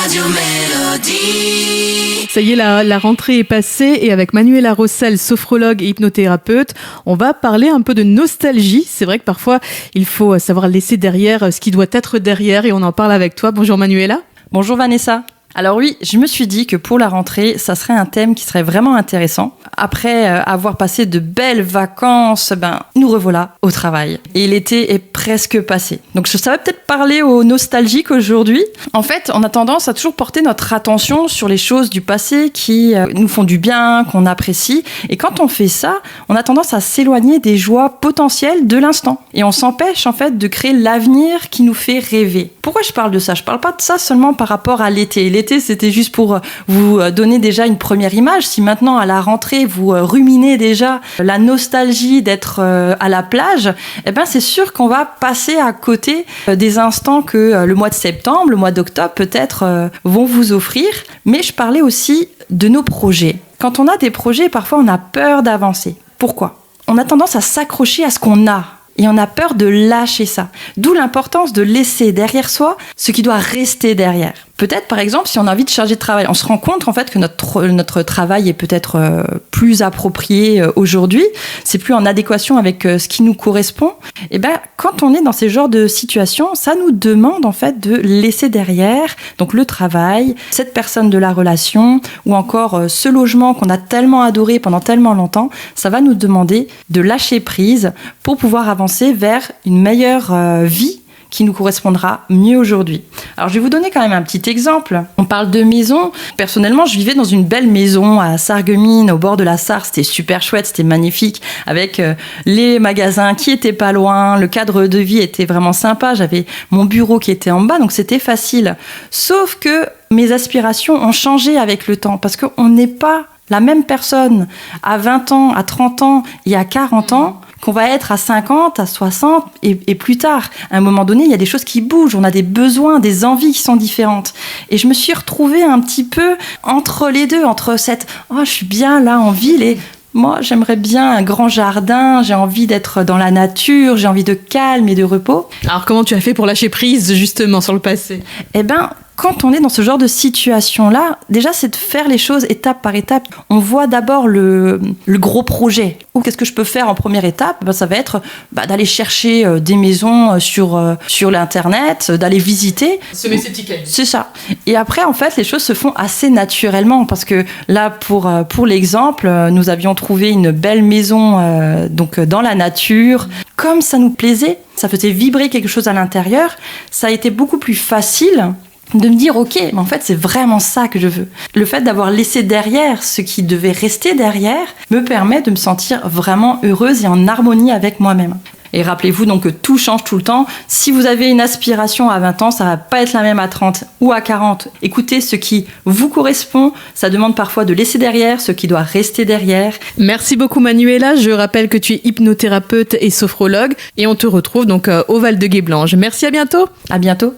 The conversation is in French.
Radio Mélodie. Ça y est, la rentrée est passée et avec Manuela Rossel, sophrologue et hypnothérapeute, on va parler un peu de nostalgie. C'est vrai que parfois, il faut savoir laisser derrière ce qui doit être derrière et on en parle avec toi. Bonjour Manuela. Bonjour Vanessa. Alors oui, je me suis dit que pour la rentrée, ça serait un thème qui serait vraiment intéressant. Après avoir passé de belles vacances, nous revoilà au travail. Et l'été est presque passé. Donc ça va peut-être parler aux nostalgiques aujourd'hui. En fait, on a tendance à toujours porter notre attention sur les choses du passé qui nous font du bien, qu'on apprécie. Et quand on fait ça, on a tendance à s'éloigner des joies potentielles de l'instant. Et on s'empêche en fait de créer l'avenir qui nous fait rêver. Pourquoi je parle de ça ? Je parle pas de ça seulement par rapport à l'été. L'été, c'était juste pour vous donner déjà une première image. Si maintenant, à la rentrée, vous ruminez déjà la nostalgie d'être à la plage, c'est sûr qu'on va passer à côté des instants que le mois de septembre, le mois d'octobre, peut-être, vont vous offrir. Mais je parlais aussi de nos projets. Quand on a des projets, parfois, on a peur d'avancer. Pourquoi ? On a tendance à s'accrocher à ce qu'on a. Et on a peur de lâcher ça. D'où l'importance de laisser derrière soi ce qui doit rester derrière. Peut-être, par exemple, si on a envie de changer de travail, on se rend compte en fait que notre travail est peut-être plus approprié aujourd'hui, c'est plus en adéquation avec ce qui nous correspond. Et quand on est dans ces genres de situations, ça nous demande en fait de laisser derrière donc le travail, cette personne de la relation ou encore ce logement qu'on a tellement adoré pendant tellement longtemps. Ça va nous demander de lâcher prise pour pouvoir avancer vers une meilleure vie qui nous correspondra mieux aujourd'hui. Alors, je vais vous donner quand même un petit exemple. On parle de maison. Personnellement, je vivais dans une belle maison à Sarreguemines, au bord de la Sarre. C'était super chouette, c'était magnifique, avec les magasins qui étaient pas loin. Le cadre de vie était vraiment sympa. J'avais mon bureau qui était en bas, donc c'était facile. Sauf que mes aspirations ont changé avec le temps, parce qu'on n'est pas la même personne à 20 ans, à 30 ans et à 40 ans qu'on va être à 50, à 60 et plus tard. À un moment donné, il y a des choses qui bougent, on a des besoins, des envies qui sont différentes. Et je me suis retrouvée un petit peu entre les deux, entre cette « oh, je suis bien là en ville » et « moi, j'aimerais bien un grand jardin, j'ai envie d'être dans la nature, j'ai envie de calme et de repos. » Alors comment tu as fait pour lâcher prise justement sur le passé ? Quand on est dans ce genre de situation-là, déjà, c'est de faire les choses étape par étape. On voit d'abord le gros projet. Ou qu'est-ce que je peux faire en première étape ? Ça va être d'aller chercher des maisons sur l'Internet, d'aller visiter. Semer ses petits cailloux. C'est ça. Et après, en fait, les choses se font assez naturellement. Parce que là, pour l'exemple, nous avions trouvé une belle maison donc dans la nature. Comme ça nous plaisait, ça faisait vibrer quelque chose à l'intérieur, ça a été beaucoup plus facile de me dire, ok, mais en fait, c'est vraiment ça que je veux. Le fait d'avoir laissé derrière ce qui devait rester derrière me permet de me sentir vraiment heureuse et en harmonie avec moi-même. Et rappelez-vous donc que tout change tout le temps. Si vous avez une aspiration à 20 ans, ça va pas être la même à 30 ou à 40. Écoutez ce qui vous correspond. Ça demande parfois de laisser derrière ce qui doit rester derrière. Merci beaucoup Manuela. Je rappelle que tu es hypnothérapeute et sophrologue et on te retrouve donc au Val de Guéblange. Merci, à bientôt. À bientôt.